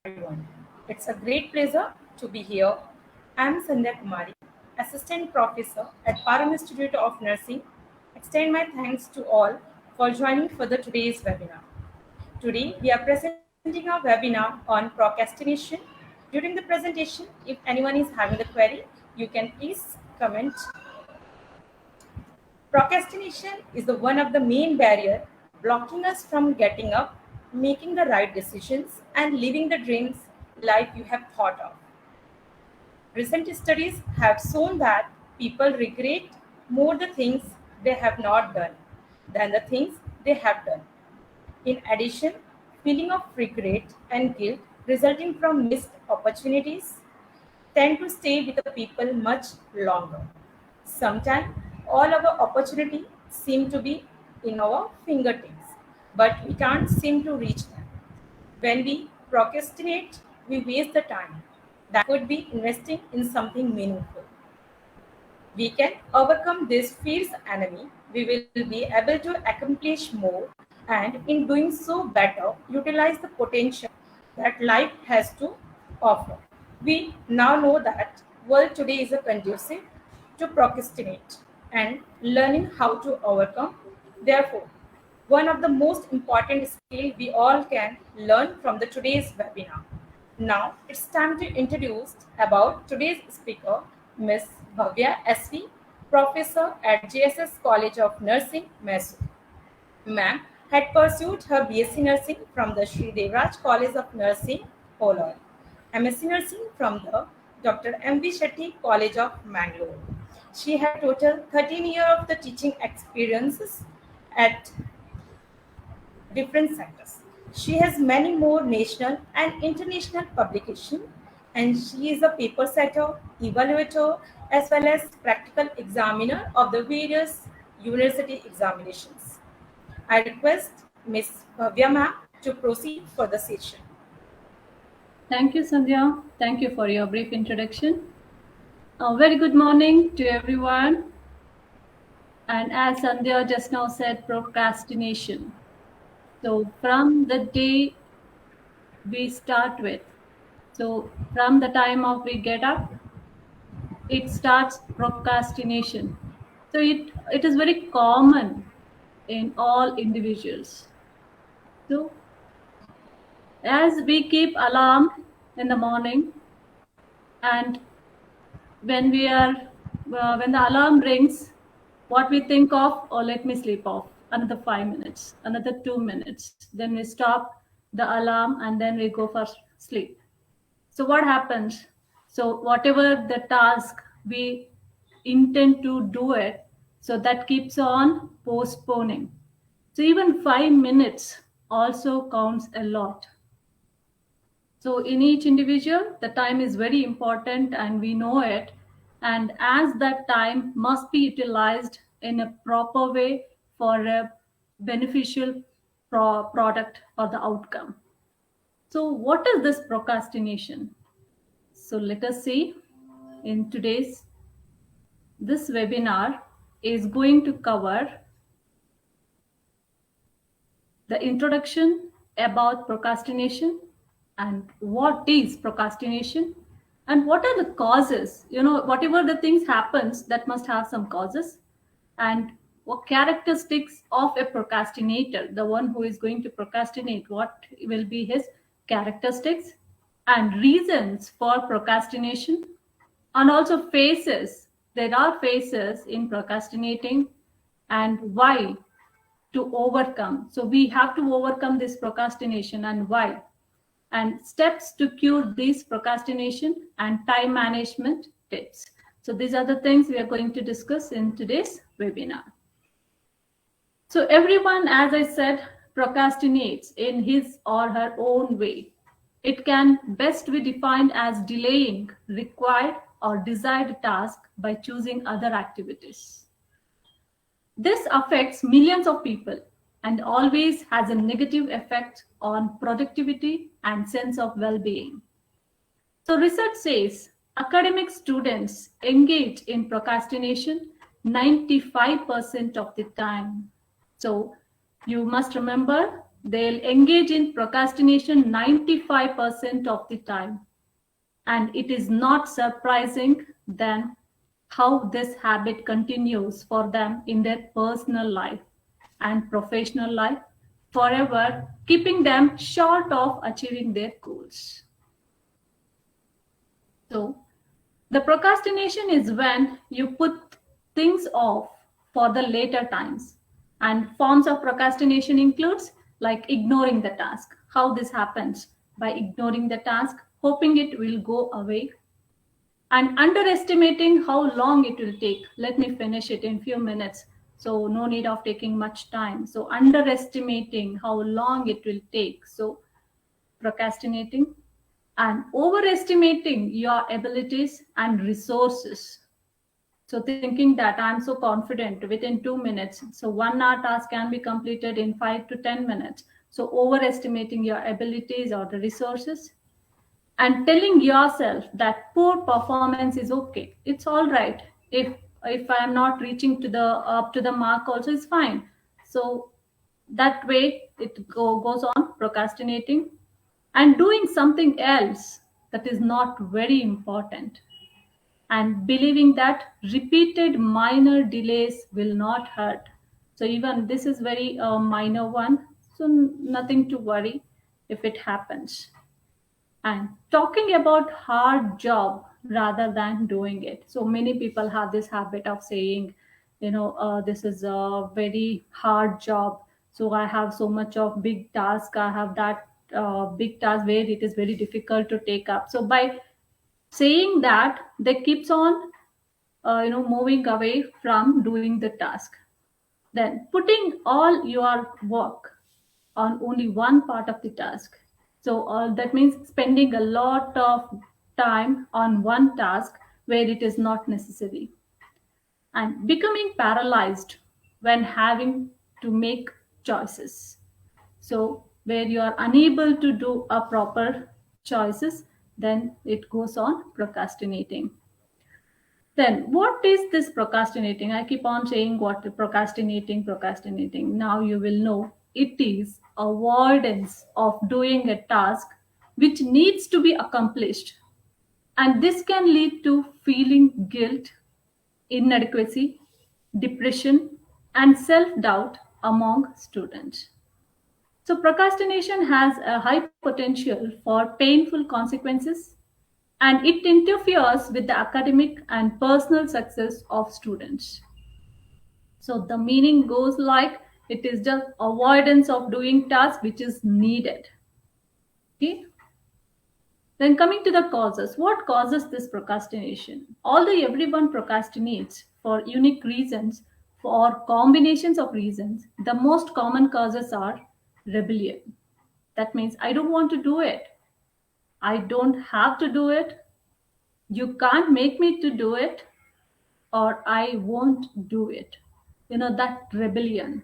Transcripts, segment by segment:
everyone. It's a great pleasure to be here. I'm Sandhya Kumari, Assistant Professor at Param Institute of Nursing. Extend my thanks to all for joining for the today's webinar. Today, we are presenting a webinar on procrastination. During the presentation, if anyone is having the query, you can please comment. Procrastination is the one of the main barrier blocking us from getting up, making the right decisions, and living the dreams life you have thought of. Recent studies have shown that people regret more the things they have not done than the things they have done. In addition, feeling of regret and guilt resulting from missed opportunities tend to stay with the people much longer. Sometimes all our opportunities seem to be in our fingertips, but we can't seem to reach them. When we procrastinate, we waste the time that could be investing in something meaningful. We can overcome this fierce enemy. We will be able to accomplish more and, in doing so, better utilize the potential that life has to offer. We now know that world today is a conducive to procrastinate and learning how to overcome. Therefore, one of the most important skills we all can learn from the today's webinar. Now it's time to introduce about today's speaker, Ms. Bhavya SV, Professor at JSS College of Nursing, Mysore. Ma'am had pursued her BSc Nursing from the Sri Devraj College of Nursing, Polur, MSc Nursing from the Dr. M.V. Shetty College of Mangalore. She had total 13 years of the teaching experiences at different centers. She has many more national and international publications, and she is a paper setter, evaluator, as well as practical examiner of the various university examinations. I request Ms. Bhavya ma'am to proceed for the session. Thank you, Sandhya. Thank you for your brief introduction. A very good morning to everyone. And as Sandhya just now said, procrastination. So from the day we start with, so from the time of we get up, it starts procrastination. So it is very common in all individuals. So as we keep alarm in the morning, and when when the alarm rings, what we think of, oh, let me sleep off another 5 minutes, another 2 minutes, then we stop the alarm and then we go for sleep. So what happens? So whatever the task we intend to do it, so that keeps on postponing. So even 5 minutes also counts a lot. So in each individual, the time is very important and we know it. And as that time must be utilized in a proper way for a beneficial product or the outcome. So what is this procrastination? So let us see in this webinar is going to cover the introduction about procrastination and what is procrastination and what are the causes. Whatever the things happens, that must have some causes, and what characteristics of a procrastinator, the one who is going to procrastinate, what will be his characteristics and reasons for procrastination, and also phases. There are phases in procrastinating and why to overcome. So we have to overcome this procrastination and why, and steps to cure this procrastination and time management tips. So these are the things we are going to discuss in today's webinar. So everyone, as I said, procrastinates in his or her own way. It can best be defined as delaying required or desired task by choosing other activities. This affects millions of people and always has a negative effect on productivity and sense of well-being. So research says academic students engage in procrastination 95% of the time. So you must remember they'll engage in procrastination 95% of the time. And it is not surprising then how this habit continues for them in their personal life and professional life, forever keeping them short of achieving their goals. So, the procrastination is when you put things off for the later times. And forms of procrastination includes like ignoring the task. How this happens? By ignoring the task, hoping it will go away, and underestimating how long it will take. Let me finish it in few minutes. So no need of taking much time. So underestimating how long it will take. So procrastinating, and overestimating your abilities and resources. So thinking that I'm so confident within 2 minutes. So 1 hour task can be completed in 5 to 10 minutes. So overestimating your abilities or the resources, and telling yourself that poor performance is okay. It's all right. If I am not reaching to the up to the mark also is fine. So that way it goes on procrastinating and doing something else that is not very important, and believing that repeated minor delays will not hurt. So even this is very minor one, so nothing to worry if it happens. And talking about hard job rather than doing it. So many people have this habit of saying, this is a very hard job, so I have so much of big task, I have that big task where it is very difficult to take up. So by saying that, they keeps on moving away from doing the task. Then putting all your work on only one part of the task. So that means spending a lot of time on one task where it is not necessary, and becoming paralyzed when having to make choices. So where you are unable to do a proper choices, then it goes on procrastinating. Then, what is this procrastinating? I keep on saying what procrastinating, procrastinating. Now you will know it is avoidance of doing a task which needs to be accomplished. And this can lead to feeling guilt, inadequacy, depression, and self doubt among students. So, procrastination has a high potential for painful consequences, and it interferes with the academic and personal success of students. So the meaning goes like it is just avoidance of doing tasks which is needed. Okay. Then coming to the causes, what causes this procrastination? Although everyone procrastinates for unique reasons, for combinations of reasons, the most common causes are rebellion. That means I don't want to do it. I don't have to do it. You can't make me to do it, or I won't do it. That rebellion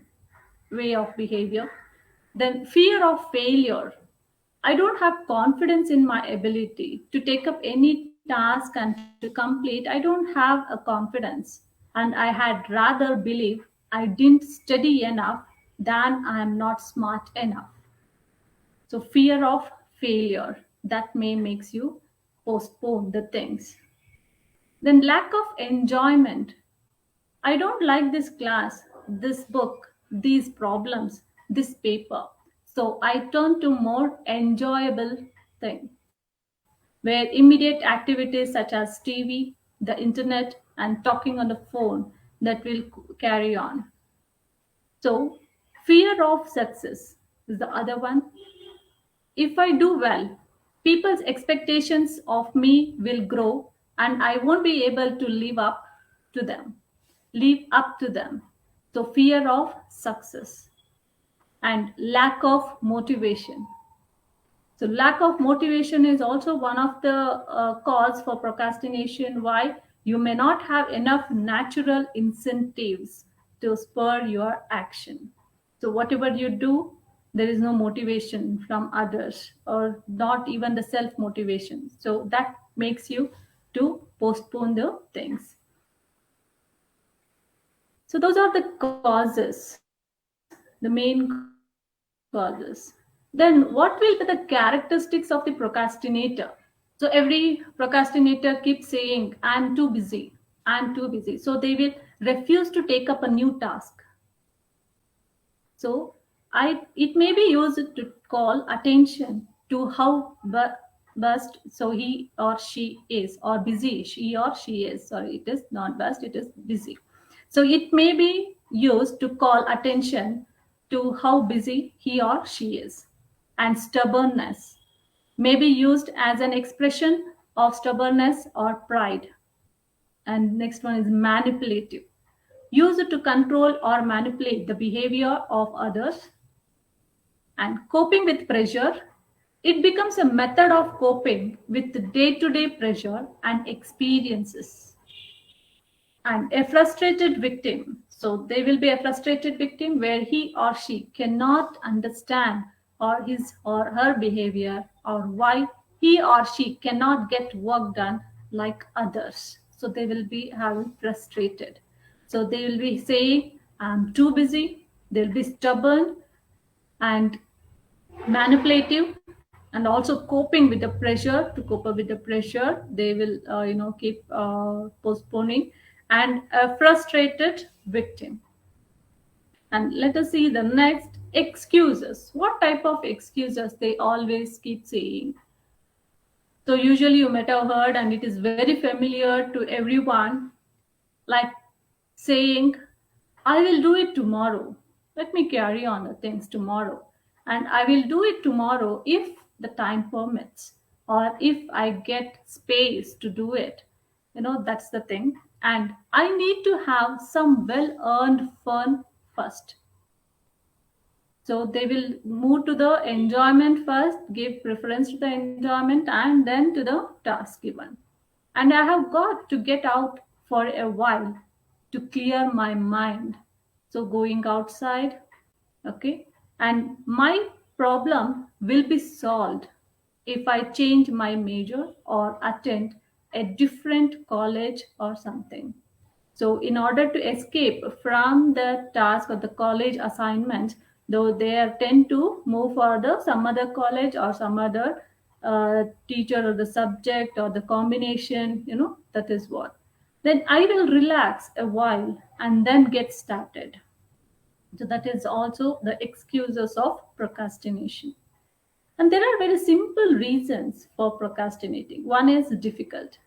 way of behavior. Then fear of failure. I don't have confidence in my ability to take up any task and to complete. I don't have a confidence, and I had rather believe I didn't study enough than I am not smart enough. So fear of failure that may makes you postpone the things. Then lack of enjoyment. I don't like this class, this book, these problems, this paper. So I turn to more enjoyable thing, where immediate activities such as TV, the internet, and talking on the phone that will carry on. So fear of success is the other one. If I do well, people's expectations of me will grow and I won't be able to to them, live up to them. So fear of success and lack of motivation. So lack of motivation is also one of the cause for procrastination. Why? You may not have enough natural incentives to spur your action. So whatever you do, there is no motivation from others or not even the self motivation. So that makes you to postpone the things. So those are the causes, the main causes. causes. Then, what will be the characteristics of the procrastinator? So, every procrastinator keeps saying, I'm too busy, I'm too busy. So, they will refuse to take up a new task. So, it may be used to call attention to how bust so he or she is, or busy she or she is. Sorry, it is not bust, it is busy. So, it may be used to call attention to how busy he or she is. And stubbornness may be used as an expression of stubbornness or pride. And next one is manipulative, used to control or manipulate the behavior of others. And coping with pressure, it becomes a method of coping with day-to-day pressure and experiences. And a frustrated victim, so they will be a frustrated victim where he or she cannot understand or his or her behavior, or why he or she cannot get work done like others. So they will be having frustrated, so they will be saying, I'm too busy. They'll be stubborn and manipulative, and also coping with the pressure. To cope up with the pressure, they will keep postponing. And a frustrated victim. And let us see the next, excuses. What type of excuses they always keep saying? So usually you might have heard, and it is very familiar to everyone, like saying, I will do it tomorrow. Let me carry on the things tomorrow. And I will do it tomorrow if the time permits, or if I get space to do it. That's the thing. And I need to have some well earned fun first. So they will move to the enjoyment first, give preference to the enjoyment, and then to the task given. And I have got to get out for a while to clear my mind. So going outside, okay, and my problem will be solved if I change my major or attend a different college or something. So, in order to escape from the task or the college assignments, though they are tend to move for the some other college or some other teacher or the subject or the combination, that is what. Then I will relax a while and then get started. So that is also the excuses of procrastination. And there are very simple reasons for procrastinating. One is difficult.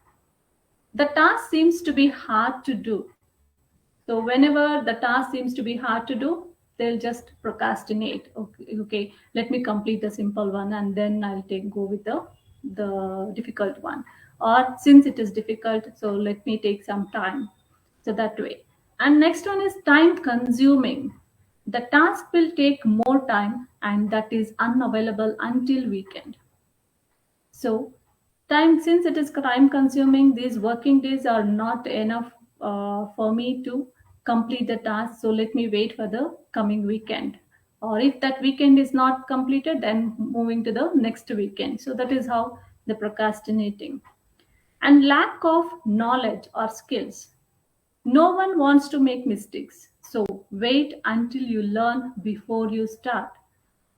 The task seems to be hard to do. So whenever the task seems to be hard to do, they'll just procrastinate. Okay, let me complete the simple one and then I'll go with the difficult one. Or since it is difficult, so let me take some time. So that way. And next one is time consuming. The task will take more time and that is unavailable until weekend. So, time, since it is time consuming, these working days are not enough for me to complete the task. So, let me wait for the coming weekend. Or if that weekend is not completed, then moving to the next weekend. So, that is how the procrastinating. And lack of knowledge or skills. No one wants to make mistakes. So, wait until you learn before you start.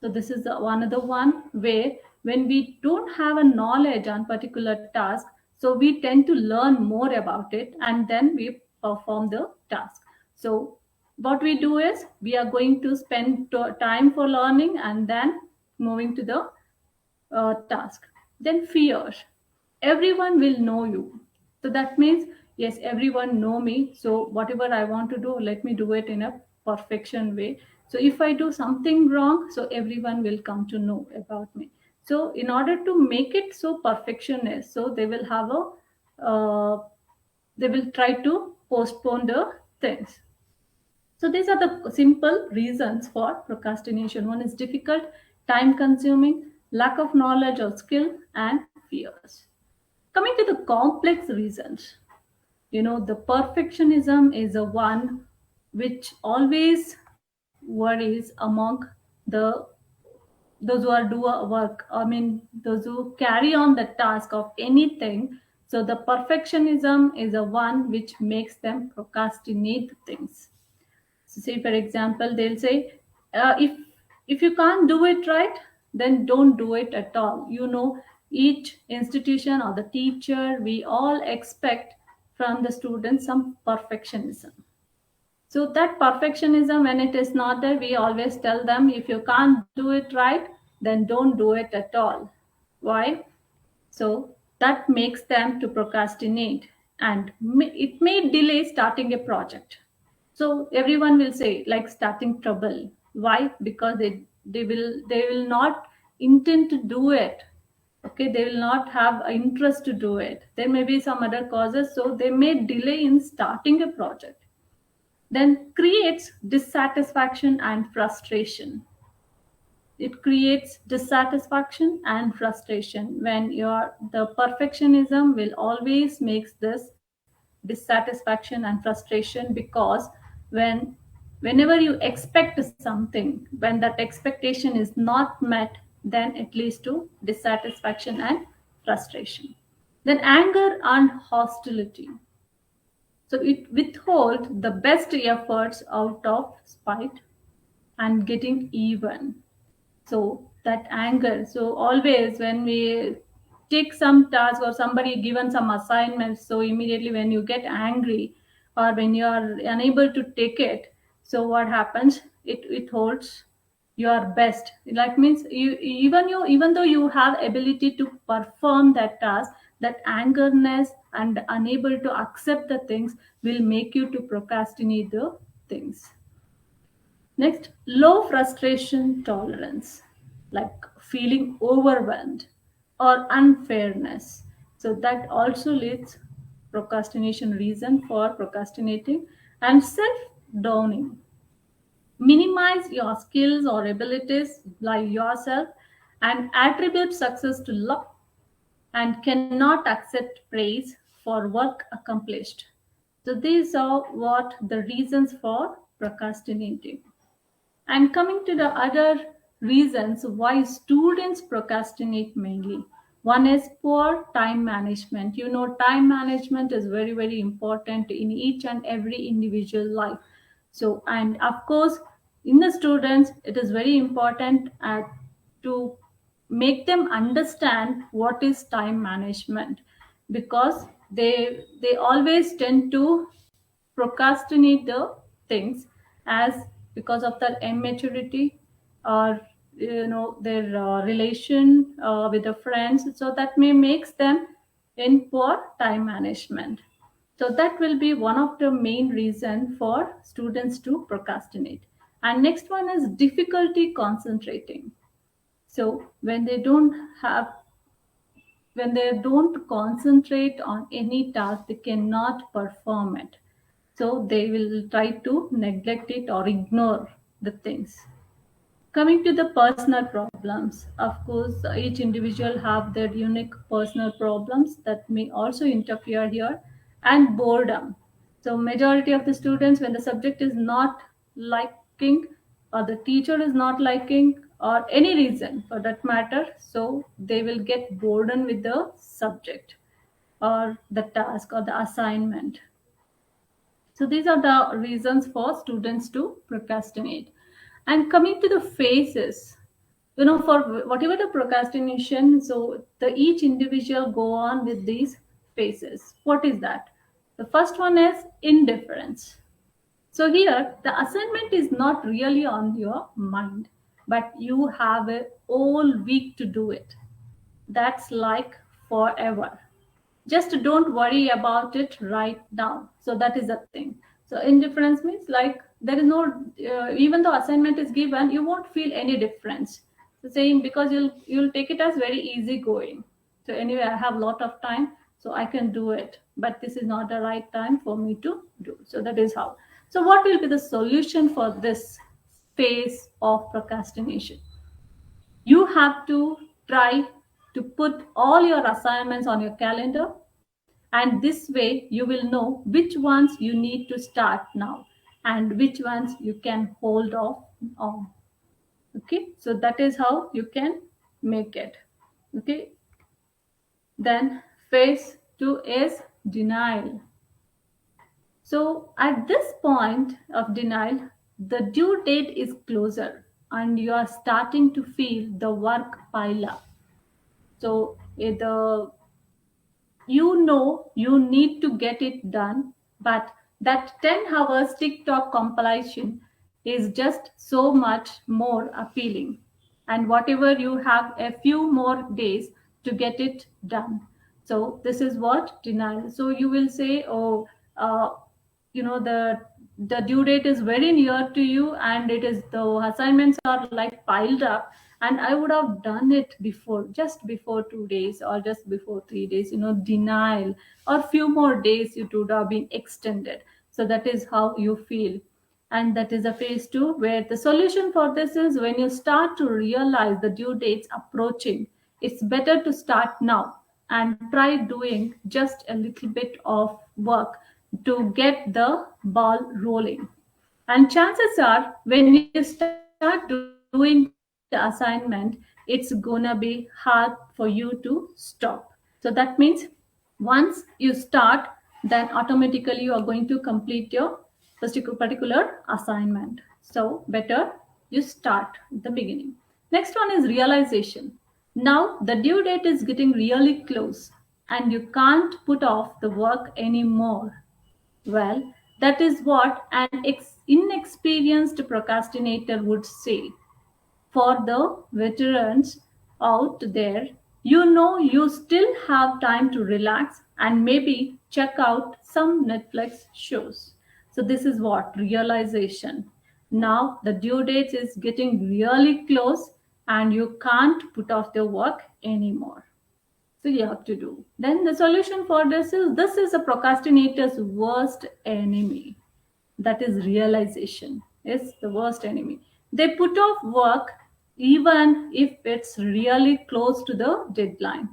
So this is one other one where when we don't have a knowledge on particular task, so we tend to learn more about it and then we perform the task. So what we do is we are going to spend time for learning and then moving to the task. Then fear. Everyone will know you. So that means, yes, everyone know me. So whatever I want to do, let me do it in a perfection way. So if I do something wrong, so everyone will come to know about me. So in order to make it so perfectionist, so they will have they will try to postpone the things. So these are the simple reasons for procrastination. One is difficult, time consuming, lack of knowledge or skill, and fears. Coming to the complex reasons, the perfectionism is a one which always worries among the those who are do work. I mean, those who carry on the task of anything. So the perfectionism is a one which makes them procrastinate things. So say, for example, they'll say, if If you can't do it right, then don't do it at all. Each institution or the teacher, we all expect from the students some perfectionism. So that perfectionism, when it is not there, we always tell them, if you can't do it right, then don't do it at all. Why? So that makes them to procrastinate, and it may delay starting a project. So everyone will say, like, starting trouble. Why? Because they will not intend to do it. Okay, they will not have an interest to do it. There may be some other causes, so they may delay in starting a project. Then creates dissatisfaction and frustration. It creates dissatisfaction and frustration when your the perfectionism will always makes this dissatisfaction and frustration, because whenever you expect something, when that expectation is not met, then it leads to dissatisfaction and frustration. Then anger and hostility. So it withhold the best efforts out of spite and getting even. So that anger, so always when we take some task or somebody given some assignments, so immediately when you get angry or when you are unable to take it, so what happens, it holds your best. Like, means even though you have ability to perform that task, that angerness and unable to accept the things will make you to procrastinate the things. Next, low frustration tolerance, like feeling overwhelmed or unfairness. So that also leads procrastination, reason for procrastinating. And self-downing. Minimize your skills or abilities by yourself and attribute success to luck, and cannot accept praise for work accomplished. So these are what the reasons for procrastinating. And coming to the other reasons why students procrastinate mainly. One is poor time management. Time management is very, very important in each and every individual life. So, and of course, in the students, it is very important to make them understand what is time management, because they always tend to procrastinate the things, as because of their immaturity or their relation with the friends, so that may makes them in poor time management. So that will be one of the main reason for students to procrastinate. And next one is difficulty concentrating. So when they don't concentrate on any task, they cannot perform it. So they will try to neglect it or ignore the things. Coming to the personal problems, of course, each individual have their unique personal problems that may also interfere here. And boredom. So majority of the students, when the subject is not liking, or the teacher is not liking, or any reason for that matter, so they will get bored with the subject or the task or the assignment. So these are the reasons for students to procrastinate. And coming to the phases, for whatever the procrastination, so the each individual go on with these phases. What is that? The first one is indifference. So here the assignment is not really on your mind, but you have a whole week to do it. That's like forever. Just don't worry about it right now. So that is the thing. So indifference means, like, there is no even though assignment is given, you won't feel any difference. So saying, because you'll take it as very easy going. So anyway, I have a lot of time, so I can do it, but this is not the right time for me to do. So that is how. So what will be the solution for this phase of procrastination? You have to try to put all your assignments on your calendar, and this way you will know which ones you need to start now and which ones you can hold off on. Okay, so that is how you can make it. Okay, then phase 2 is denial. So at this point of denial, the due date is closer. and you are starting to feel the work pile up. So the you know you need to get it done, but that 10 hours TikTok compilation is just so much more appealing. And whatever you have a few more days to get it done. So this is what denial. So you will say, oh, uh, the due date is very near to you, and it is the assignments are like piled up, and I would have done it before, just before 2 days or just before 3 days. Denial, or few more days it would have been extended. So that is how you feel. And that is a phase two, where the solution for this is, when you start to realize the due dates approaching, it's better to start now and try doing just a little bit of work to get the ball rolling. And chances are, when you start doing the assignment, it's gonna be hard for you to stop. So that means once you start, then automatically you are going to complete your particular assignment. So better you start at the beginning. Next one is realization. Now the due date is getting really close, and you can't put off the work anymore. Well, that is what an inexperienced procrastinator would say. For the veterans out there, you still have time to relax and maybe check out some Netflix shows. So, this is what realization. Now, the due date is getting really close, and you can't put off the work anymore. So you have to do. Then the solution for this is a procrastinator's worst enemy. That is realization. Is the worst enemy. They put off work even if it's really close to the deadline,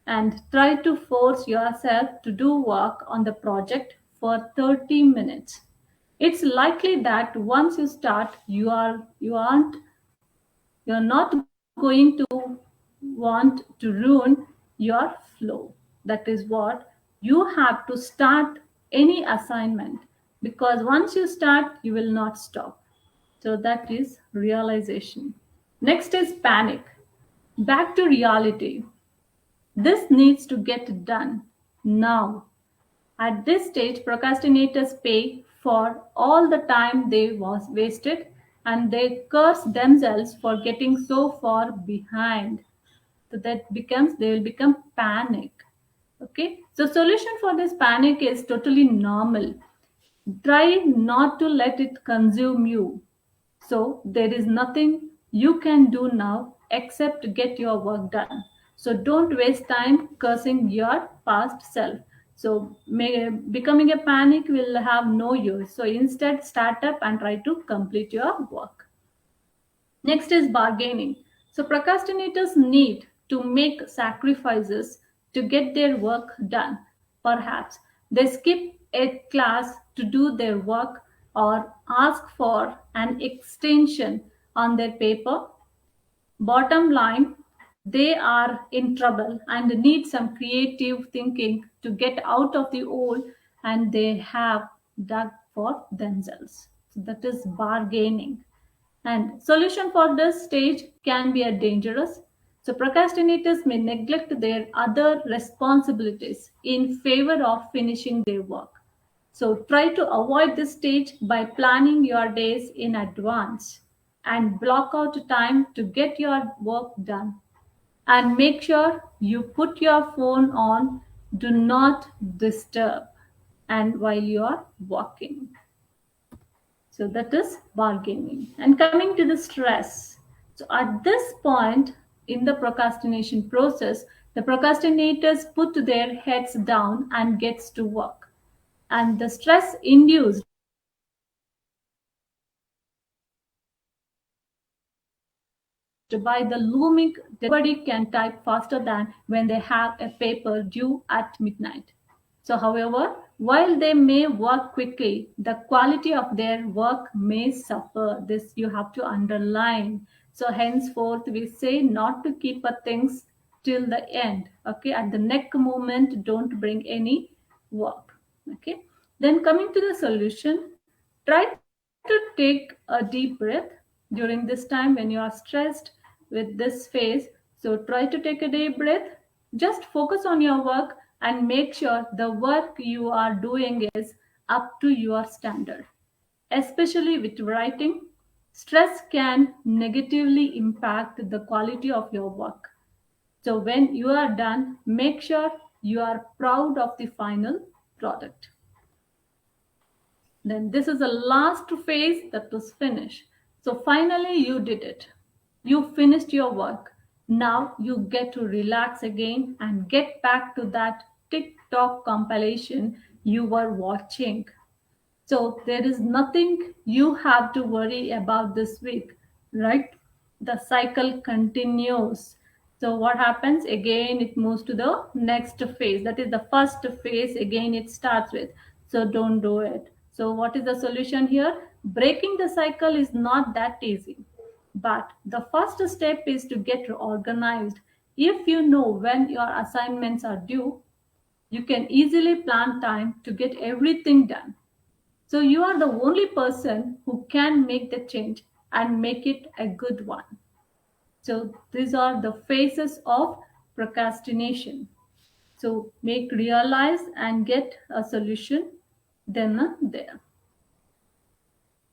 and try to force yourself to do work on the project for 30 minutes. It's likely that once you start, you're not going to want to ruin your flow. That is what you have to start any assignment, because once you start, you will not stop. So that is realization. Next is panic. Back to reality. This needs to get done now. At this stage, procrastinators pay for all the time they was wasted, and they curse themselves for getting so far behind. So that becomes they will become panic. Okay. So solution for this panic is totally normal. Try not to let it consume you. So there is nothing you can do now except get your work done. So don't waste time cursing your past self. So becoming a panic will have no use. So instead, start up and try to complete your work. Next is bargaining. So procrastinators need to make sacrifices to get their work done. Perhaps they skip a class to do their work, or ask for an extension on their paper. Bottom line, they are in trouble and need some creative thinking to get out of the hole, and they have dug for themselves. So that is bargaining. And solution for this stage can be a dangerous. So procrastinators may neglect their other responsibilities in favor of finishing their work. So try to avoid this stage by planning your days in advance, and block out time to get your work done. And make sure you put your phone on do not disturb, and while you are working. So that is bargaining. And coming to the stress. So at this point in the procrastination process, the procrastinators put their heads down and gets to work. And the stress induced by the looming deadline can type faster than when they have a paper due at midnight. So, however, while they may work quickly, the quality of their work may suffer. This you have to underline. So, henceforth, we say not to keep a things till the end. Okay, at the neck moment, don't bring any work. Okay, then coming to the solution, try to take a deep breath, and during this time when you are stressed with this phase. So try to take a deep breath, just focus on your work and make sure the work you are doing is up to your standard. Especially with writing, stress can negatively impact the quality of your work. So when you are done, make sure you are proud of the final product. Then this is the last phase that was finished. So finally you did it. You finished your work. Now you get to relax again and get back to that TikTok compilation you were watching. So there is nothing you have to worry about this week, right? The cycle continues. So what happens again? It moves to the next phase. That is the first phase. Again, it starts with. So don't do it. So what is the solution here? Breaking the cycle is not that easy. But the first step is to get organized. If you know when your assignments are due, you can easily plan time to get everything done. So you are the only person who can make the change and make it a good one. So these are the phases of procrastination. So make realize and get a solution then and there.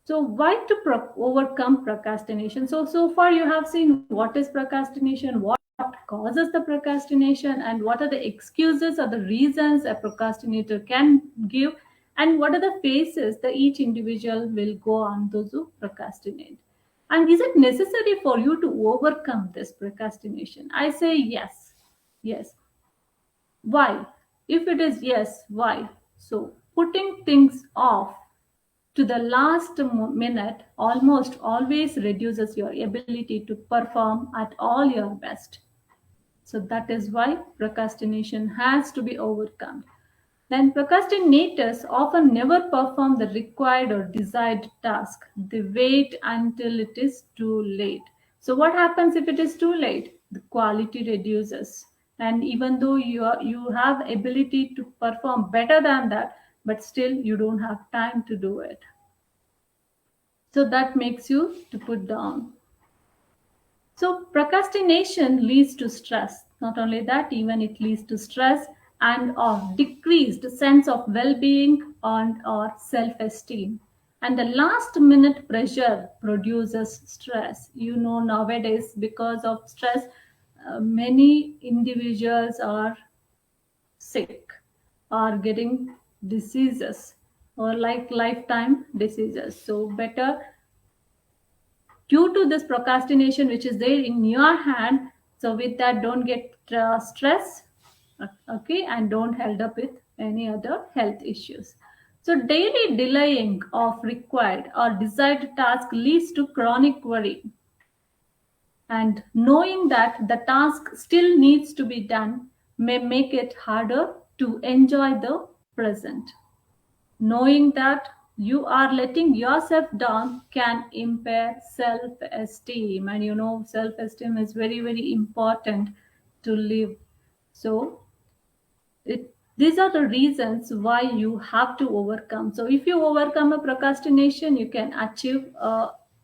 So why to overcome procrastination? So far you have seen what is procrastination, what causes the procrastination, and what are the excuses or the reasons a procrastinator can give, and what are the phases that each individual will go on to procrastinate. And is it necessary for you to overcome this procrastination? I say yes. Yes. Why? If it is yes, why? So putting things off to the last minute almost always reduces your ability to perform at all your best. So that is why procrastination has to be overcome. Then procrastinators often never perform the required or desired task. They wait until it is too late. So what happens if it is too late? The quality reduces. And even though you have ability to perform better than that, but still you don't have time to do it. So that makes you to put down. So procrastination leads to stress. Not only that, even it leads to stress and or decreased sense of well-being and or self-esteem. And the last minute pressure produces stress. You know, nowadays because of stress, many individuals are sick or getting diseases or like lifetime diseases. So better due to this procrastination which is there in your hand, so with that don't get stress, okay, and don't held up with any other health issues. So daily delaying of required or desired task leads to chronic worry, and knowing that the task still needs to be done may make it harder to enjoy the present. Knowing that you are letting yourself down can impair self esteem. And you know, self esteem is very, very important to live. So, these are the reasons why you have to overcome. So, if you overcome a procrastination, you can achieve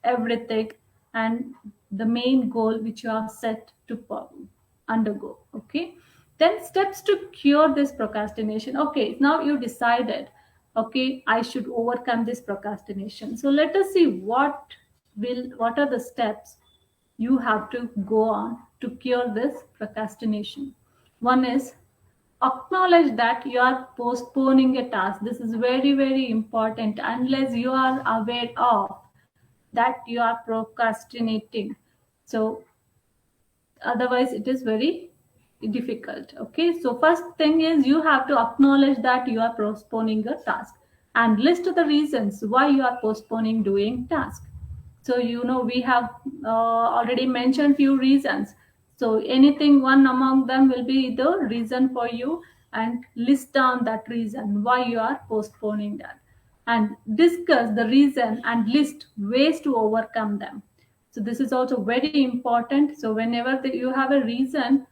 everything and the main goal which you are set to undergo. Okay. Then steps to cure this procrastination. Okay, now you decided, okay, I should overcome this procrastination. So let us see what are the steps you have to go on to cure this procrastination. One is acknowledge that you are postponing a task. This is very, very important. Unless you are aware of that you are procrastinating, so otherwise it is very difficult. Okay, so first thing is you have to acknowledge that you are postponing a task and list the reasons why you are postponing doing task. So you know we have already mentioned few reasons. So anything one among them will be the reason for you, and list down that reason why you are postponing that, and discuss the reason and list ways to overcome them. So this is also very important. So whenever you have a reason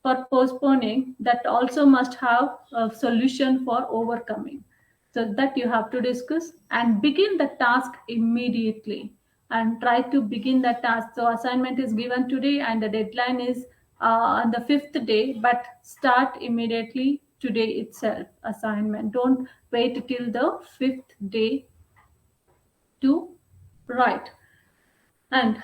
for postponing, that also must have a solution for overcoming. So that you have to discuss and begin the task immediately. and try to begin the task. So assignment is given today and the deadline is on the fifth day, but start immediately today itself assignment. Don't wait till the fifth day to write. And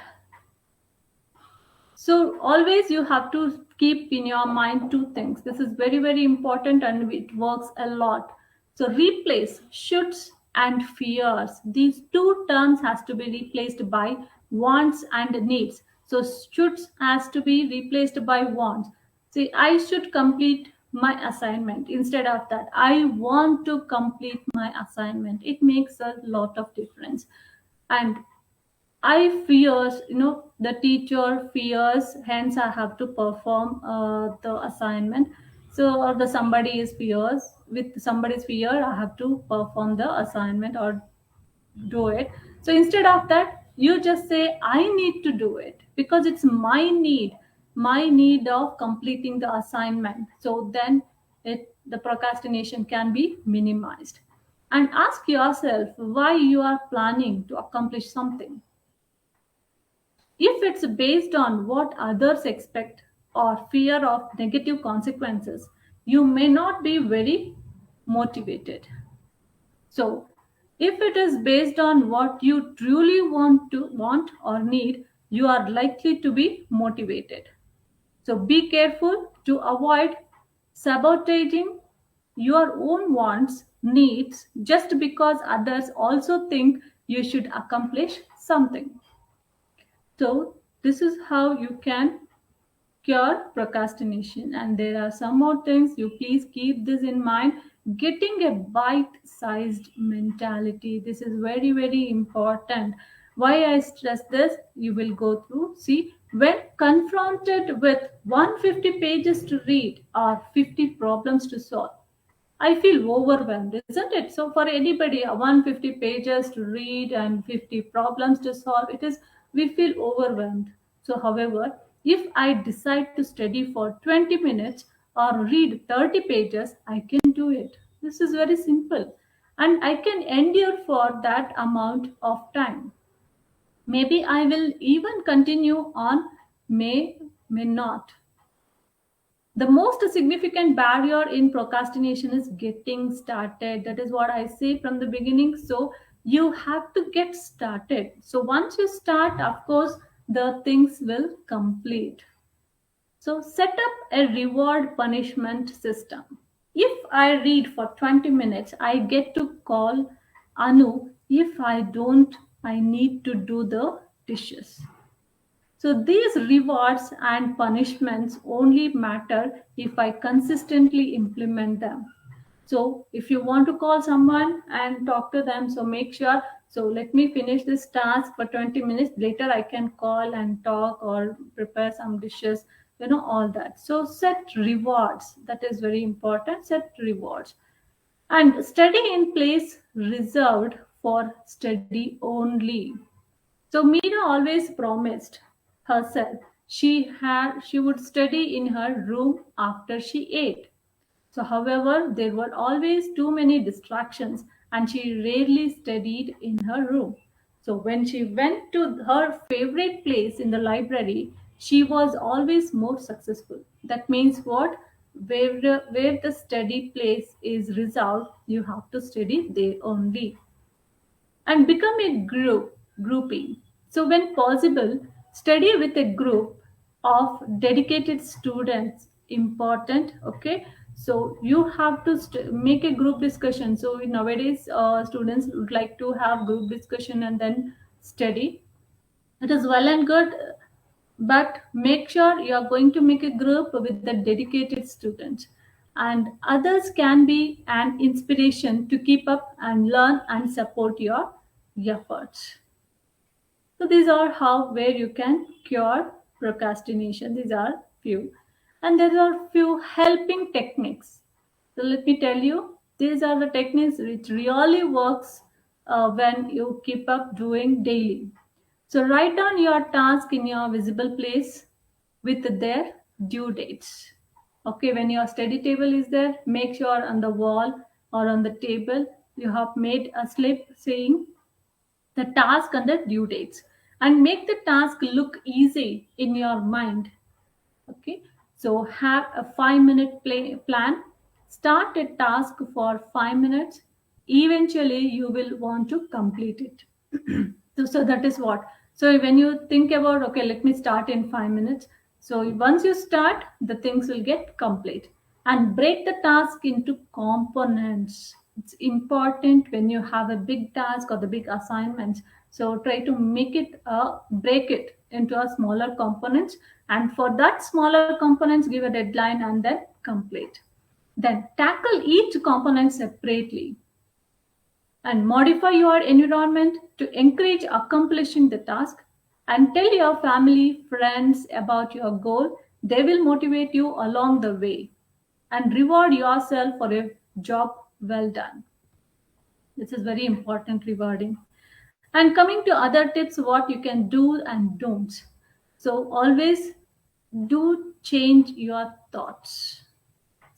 so always you have to keep in your mind two things. This is very, very important and it works a lot. So replace shoulds and fears. These two terms has to be replaced by wants and needs. So shoulds has to be replaced by wants. See, I should complete my assignment. Instead of that, I want to complete my assignment. It makes a lot of difference. And I fears, the teacher fears, hence I have to perform the assignment. So, or the somebody is fears, with somebody's fear, I have to perform the assignment or do it. So instead of that, you just say, I need to do it because it's my need of completing the assignment. So then the procrastination can be minimized. And ask yourself why you are planning to accomplish something. If it's based on what others expect or fear of negative consequences, you may not be very motivated. So, if it is based on what you truly want or need, you are likely to be motivated. So, be careful to avoid sabotaging your own wants, needs just because others also think you should accomplish something. So, this is how you can cure procrastination. And there are some more things you please keep this in mind. Getting a bite-sized mentality. This is very, very important. Why I stress this, you will go through. See, when confronted with 150 pages to read or 50 problems to solve, I feel overwhelmed, isn't it? So for anybody, 150 pages to read and 50 problems to solve, it is we feel overwhelmed. So, however, if I decide to study for 20 minutes or read 30 pages, I can do it. This is very simple, and I can endure for that amount of time. Maybe I will even continue on, may not. The most significant barrier in procrastination is getting started. That is what I say from the beginning. So you have to get started. So once you start, of course, the things will complete. So set up a reward punishment system. If I read for 20 minutes, I get to call Anu. If I don't, I need to do the dishes. So these rewards and punishments only matter if I consistently implement them. So if you want to call someone and talk to them, so make sure, so let me finish this task for 20 minutes. Later I can call and talk or prepare some dishes, all that. So set rewards. That is very important. Set rewards. And study in place reserved for study only. So Meena always promised herself she would study in her room after she ate. So however, there were always too many distractions and she rarely studied in her room. So when she went to her favorite place in the library, she was always more successful. That means what? Where the study place is reserved, you have to study there only and become a grouping. So when possible, study with a group of dedicated students. Important, okay? So you have to make a group discussion. So nowadays students would like to have group discussion and then study. It is well and good, but make sure you are going to make a group with the dedicated students, and others can be an inspiration to keep up and learn and support your efforts. So these are how where you can cure procrastination. These are few, and there are few helping techniques. So let me tell you, these are the techniques which really works when you keep up doing daily. So write down your task in your visible place with their due dates. Okay, when your study table is there, make sure on the wall or on the table you have made a slip saying the task and the due dates. and make the task look easy in your mind. Okay, so have a 5 minute plan. Start a task for 5 minutes. Eventually, you will want to complete it. So that is what. So when you think about, okay, let me start in 5 minutes. So once you start, the things will get complete. And break the task into components. It's important when you have a big task or the big assignments. So try to make it, break it into a smaller components. And for that smaller components, give a deadline and then complete. Then tackle each component separately and modify your environment to encourage accomplishing the task, and tell your family friends about your goal. They will motivate you along the way, and reward yourself for a job well done. This is very important, rewarding. And coming to other tips, what you can do and don't. So always do change your thoughts.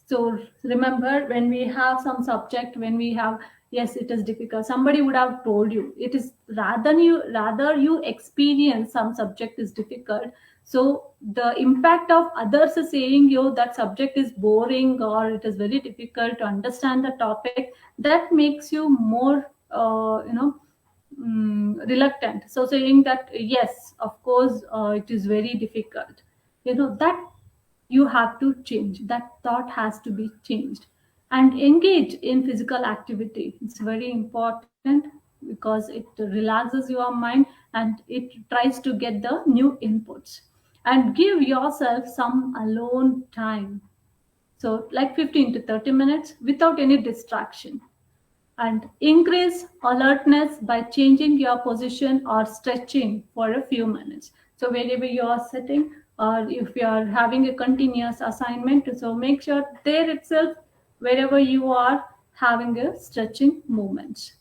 So remember, when we have some subject, when we have, yes, it is difficult, somebody would have told you it is, rather you experience some subject is difficult. So the impact of others is saying you that subject is boring or it is very difficult to understand the topic, that makes you more reluctant. So saying that yes, of course, it is very difficult, that you have to change. That thought has to be changed. And engage in physical activity. It's very important because it relaxes your mind and it tries to get the new inputs. And give yourself some alone time. So, like 15 to 30 minutes without any distraction. And increase alertness by changing your position or stretching for a few minutes. So wherever you are sitting, or if you are having a continuous assignment, so make sure there itself, wherever you are, having a stretching movement.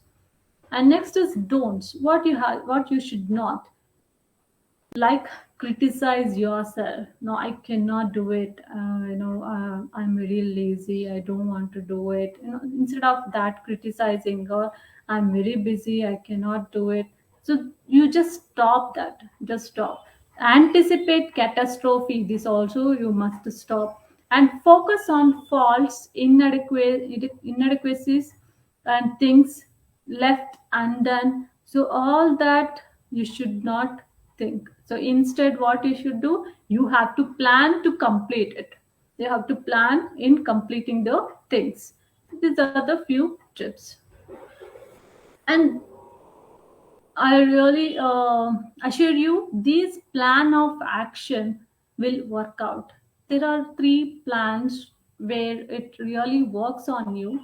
And next is don'ts. What you should not, like, criticize yourself. No, I cannot do it. I'm very lazy, I don't want to do it. Instead of that criticizing, or I'm very busy, I cannot do it. So you just stop that. Just stop. Anticipate catastrophe. This also you must stop. And focus on faults, inadequacies, and things left undone. So all that you should not think. So instead, what you should do, you have to plan to complete it. You have to plan in completing the things. These are the few tips. And I really assure you, these plan of action will work out. There are three plans where it really works on you.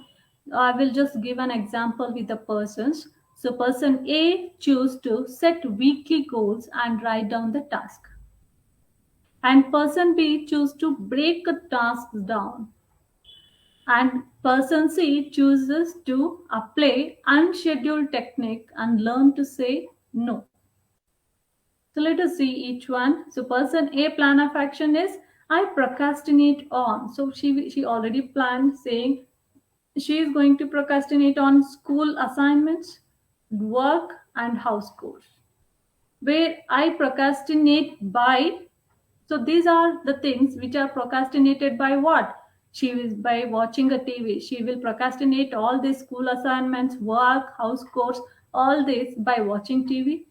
I will just give an example with the persons. So, person A choose to set weekly goals and write down the task, and person B choose to break the tasks down, and person C chooses to apply unscheduled technique and learn to say no. So let us see each one. So person A plan of action is I procrastinate on. So she already planned saying she is going to procrastinate on school assignments, work and house chores. Where I procrastinate by, so these are the things which are procrastinated by what? She is by watching a TV. She will procrastinate all these school assignments, work, house chores, all this by watching TV,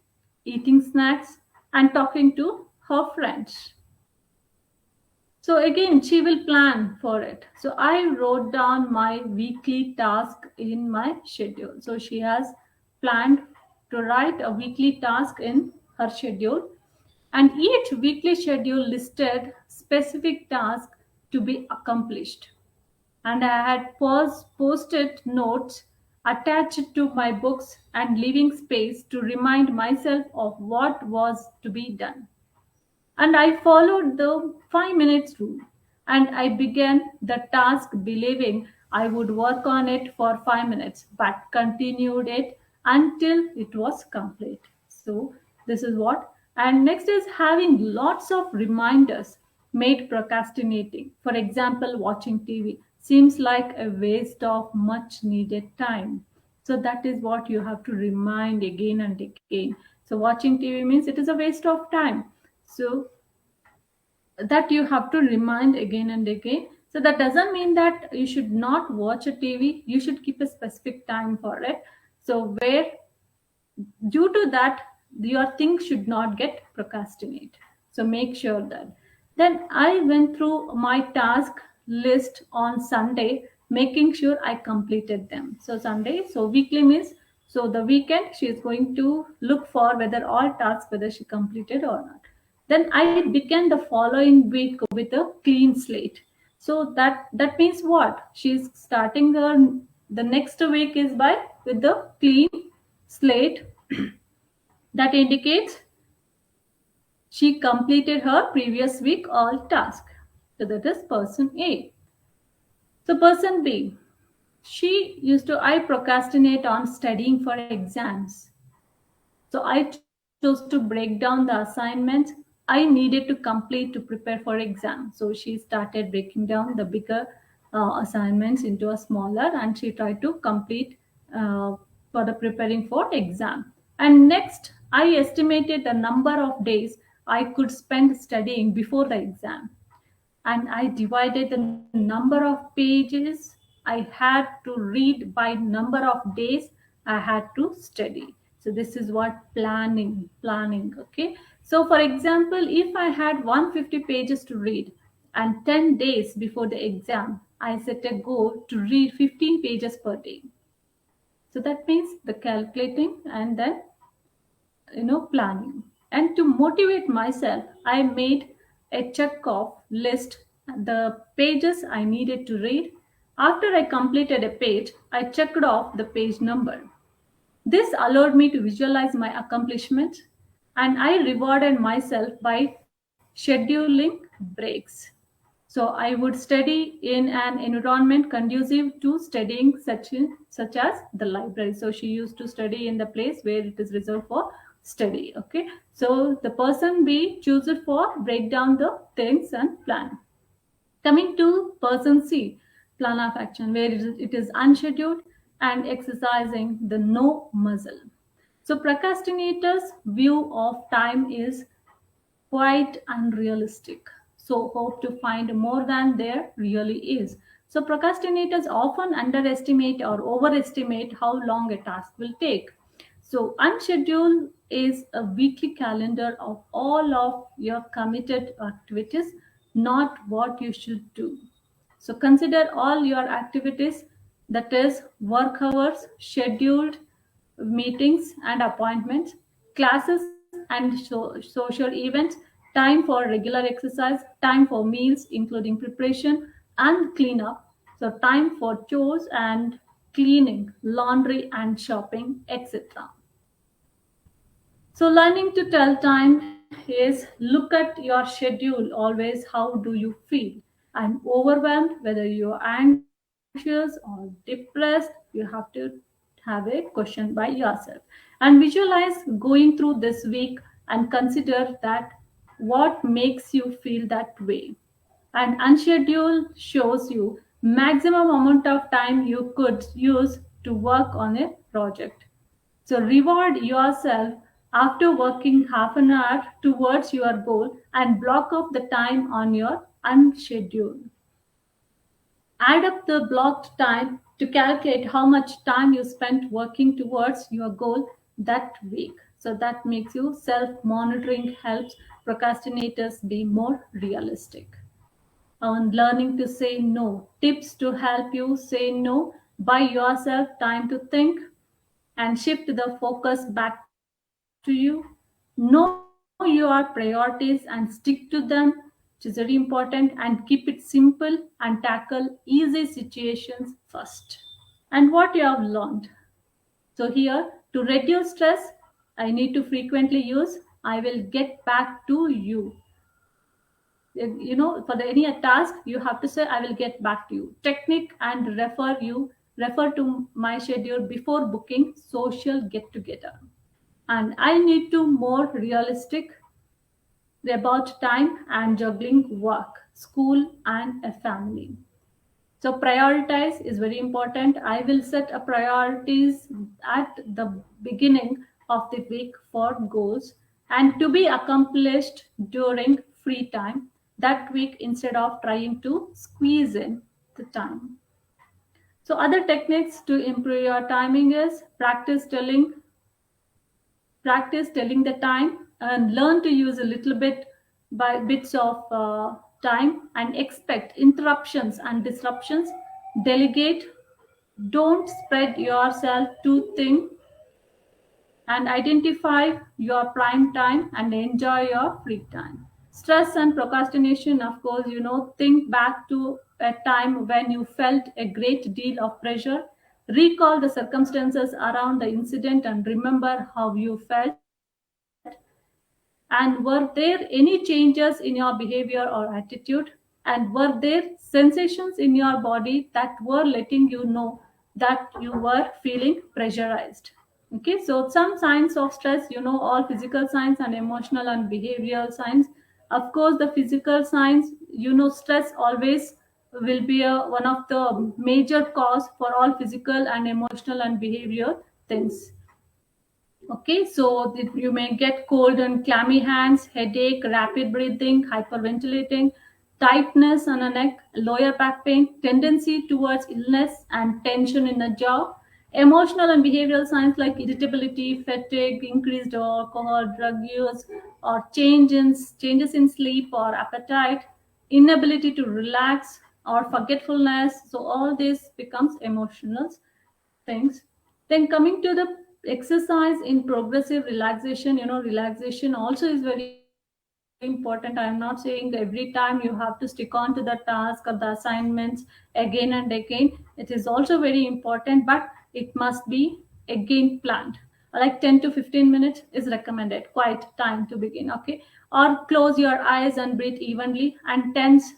eating snacks, and talking to her friends. So again, she will plan for it. So I wrote down my weekly task in my schedule. So she has planned to write a weekly task in her schedule, and each weekly schedule listed specific tasks to be accomplished. And I had posted notes attached to my books and leaving space to remind myself of what was to be done. And I followed the 5 minutes rule, and I began the task believing I would work on it for 5 minutes, but continued it until it was complete. So, this is what. And next is having lots of reminders made procrastinating. For example, watching TV seems like a waste of much needed time. So that is what you have to remind again and again. So So watching TV means it is a waste of time. So that you have to remind again and again. So that doesn't mean that you should not watch a TV. You should keep a specific time for it. So where due to that your things should not get procrastinate. So make sure that. Then I went through my task list on Sunday, making sure I completed them. So Sunday, so weekly means, so the weekend she is going to look for whether all tasks whether she completed or not. Then I began the following week with a clean slate. So that means what? She's starting her the next week is by with the clean slate. That indicates she completed her previous week all task. So that is person A. So person B, I procrastinate on studying for exams. So I chose to break down the assignments I needed to complete to prepare for exam. So she started breaking down the bigger assignments into a smaller, and she tried to complete for the preparing for exam. And next, I estimated the number of days I could spend studying before the exam, and I divided the number of pages I had to read by number of days I had to study. So this is what planning. Okay. So for example, if I had 150 pages to read and 10 days before the exam, I set a goal to read 15 pages per day. So that means the calculating and then planning. And to motivate myself, I made a check off list the pages I needed to read. After I completed a page, I checked off the page number. This allowed me to visualize my accomplishments, and I rewarded myself by scheduling breaks. So I would study in an environment conducive to studying, such as the library. So she used to study in the place where it is reserved for study. Okay. So the person B chooses for break down the things and plan. Coming to person C, plan of action, where it is unscheduled and exercising the no muscle. So procrastinators' view of time is quite unrealistic. So hope to find more than there really is. So procrastinators often underestimate or overestimate how long a task will take. So unscheduled is a weekly calendar of all of your committed activities, not what you should do. So consider all your activities, that is work hours, scheduled meetings and appointments, classes and social events, time for regular exercise, time for meals, including preparation and cleanup, so time for chores and cleaning, laundry and shopping, etc. So learning to tell time is look at your schedule always. How do you feel? I'm overwhelmed, whether you're anxious or depressed, you have to have a question by yourself and visualize going through this week and consider that what makes you feel that way. And unscheduled shows you maximum amount of time you could use to work on a project. So reward yourself after working half an hour towards your goal and block off the time on your unscheduled. Add up the blocked time to calculate how much time you spent working towards your goal that week. So that makes you self monitoring, helps procrastinators be more realistic. On learning to say no, tips to help you say no: buy yourself time to think and shift the focus back to you. Know your priorities and stick to them, which is very important, and keep it simple and tackle easy situations first. And what you have learned. So here, to reduce stress, I need to frequently use I will get back to you. For the any task you have to say I will get back to you technique, and refer to my schedule before booking social get together. And I need to more realistic about time and juggling work, school and a family. So prioritize is very important. I will set a priorities at the beginning of the week for goals and to be accomplished during free time that week instead of trying to squeeze in the time. So other techniques to improve your timing is practice telling the time and learn to use a little bit by bits of time and expect interruptions and disruptions. Delegate, don't spread yourself too thin, and identify your prime time and enjoy your free time. Stress and procrastination, of course, think back to a time when you felt a great deal of pressure. Recall the circumstances around the incident and remember how you felt. And were there any changes in your behavior or attitude? And were there sensations in your body that were letting you know that you were feeling pressurized? Okay, so some signs of stress, all physical signs and emotional and behavioral signs. Of course, the physical signs, stress always will be one of the major cause for all physical and emotional and behavioral things. Okay, so you may get cold and clammy hands, headache, rapid breathing, hyperventilating, tightness on the neck, lower back pain, tendency towards illness and tension in the jaw. Emotional and behavioral signs like irritability, fatigue, increased alcohol, drug use, or changes in sleep or appetite, inability to relax or forgetfulness. So all this becomes emotional things. Then coming to the exercise in progressive relaxation, relaxation also is very important. I am not saying every time you have to stick on to the task or the assignments again and again. It is also very important, but it must be again planned. Like 10 to 15 minutes is recommended, quiet time to begin, okay? Or close your eyes and breathe evenly and tense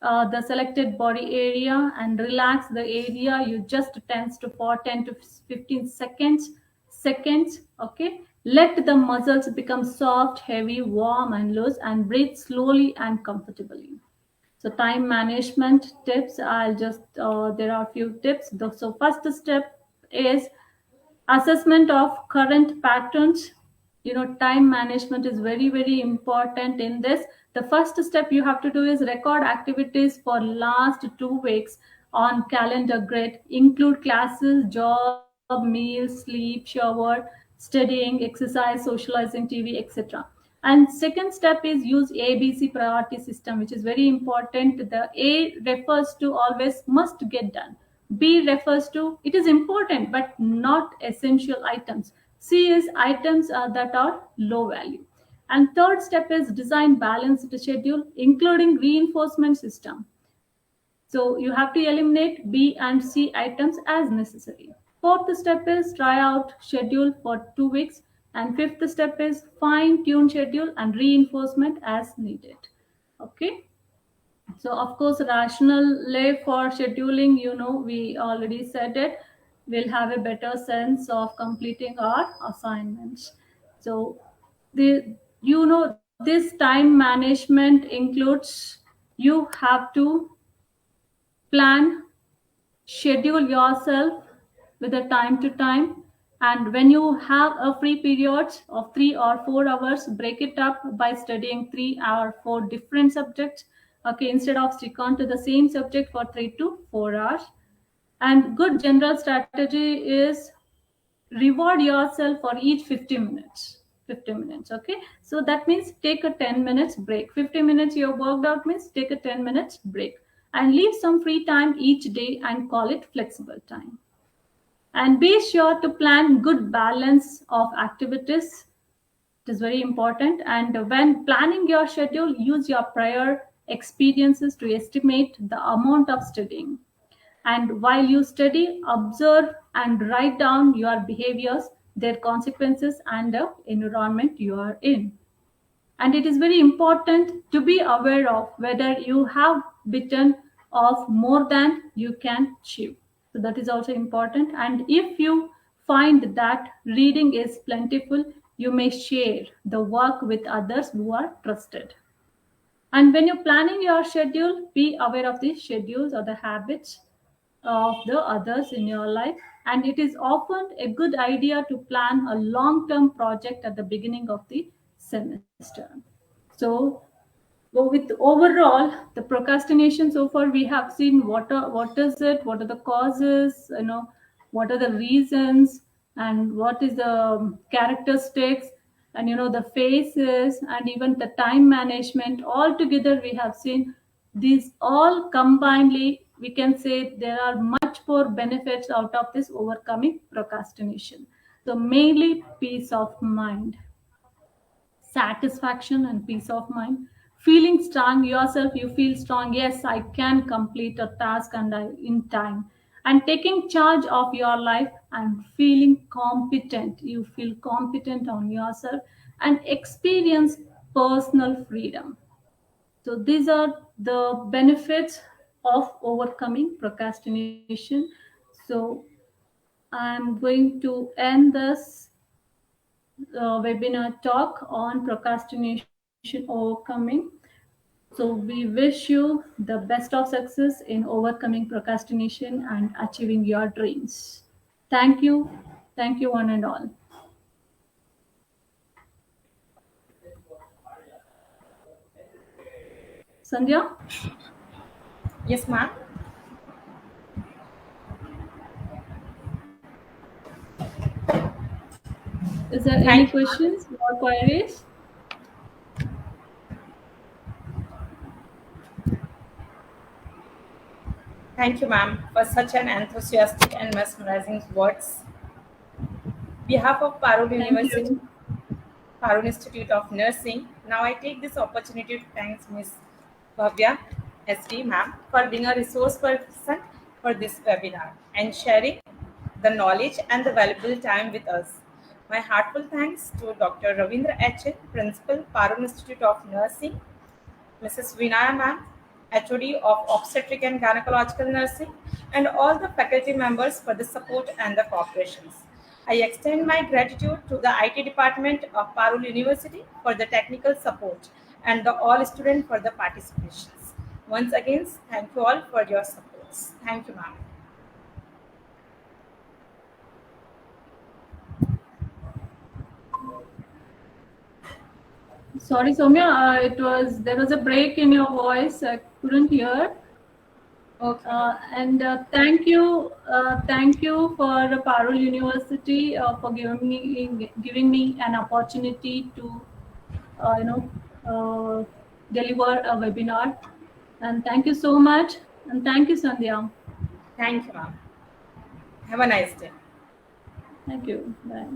the selected body area and relax the area you just tense to for 10 to 15 seconds. Okay, let the muscles become soft, heavy, warm and loose, and breathe slowly and comfortably. So time management tips, I'll just there are a few tips. So first step is assessment of current patterns. Time management is very very important in this. The first step you have to do is record activities for last 2 weeks on calendar grid. Include classes, job, meals, sleep, shower, studying, exercise, socializing, TV, etc. And second step is use ABC priority system, which is very important. The A refers to always must get done. B refers to it is important but not essential items. C is items that are low value. And third step is design balanced schedule, including reinforcement system. So you have to eliminate B and C items as necessary. Fourth step is try out schedule for 2 weeks. And fifth step is fine tune schedule and reinforcement as needed. Okay. So of course, rational lay for scheduling, we already said it, we'll have a better sense of completing our assignments. So this time management includes you have to plan, schedule yourself with a time to time, and when you have a free period of 3 or 4 hours, break it up by studying 3 or 4 different subjects. Okay, instead of stick on to the same subject for 3 to 4 hours. And good general strategy is reward yourself for each 50 minutes. Okay, so that means take a 10 minutes break. 50 minutes you worked out means take a 10 minutes break and leave some free time each day and call it flexible time. And be sure to plan good balance of activities. It is very important. And when planning your schedule, use your prior experiences to estimate the amount of studying. And while you study, observe and write down your behaviors, their consequences, and the environment you are in. And it is very important to be aware of whether you have bitten off more than you can chew. So that is also important. And if you find that reading is plentiful, you may share the work with others who are trusted. And when you're planning your schedule, be aware of the schedules or the habits of the others in your life. And it is often a good idea to plan a long term project at the beginning of the semester. So, well, with overall the procrastination so far, we have seen what is it, what are the causes, what are the reasons, and what is the characteristics, and the phases, and even the time management. All together, we have seen these all combinedly. We can say there are much more benefits out of this overcoming procrastination. So mainly peace of mind, satisfaction and peace of mind, feeling strong yourself. You feel strong, yes, I can complete a task and in time, and taking charge of your life and feeling competent. You feel competent on yourself and experience personal freedom. So these are the benefits of overcoming procrastination. So I'm going to end this webinar talk on procrastination overcoming. So we wish you the best of success in overcoming procrastination and achieving your dreams. Thank you. Thank you, one and all. Sandhya, Yes, ma'am. is there any Thank you, ma'am. questions or queries? Thank you, ma'am, for such an enthusiastic and mesmerizing words. Behalf of Parul Thank University, you. Parul Institute of Nursing, now I take this opportunity to thank Ms. Bhavya SD, ma'am, for being a resource person for this webinar and sharing the knowledge and the valuable time with us. My heartfelt thanks to Dr. Ravindra H. Principal, Parul Institute of Nursing, Mrs. Vinaya ma'am, HOD of Obstetric and Gynecological Nursing, and all the faculty members for the support and the cooperations. I extend my gratitude to the IT department of Parul University for the technical support and the all students for the participations. Once again, thank you all for your supports. Thank you, ma'am. Sorry, Soumya, it was there was a break in your voice. I couldn't hear. Okay, ma'am. And thank you for Parul University for giving me an opportunity to uh, you know uh, deliver a webinar. And thank you so much. And thank you, Sandhya. Thank you, ma'am. Have a nice day. Thank you. Bye.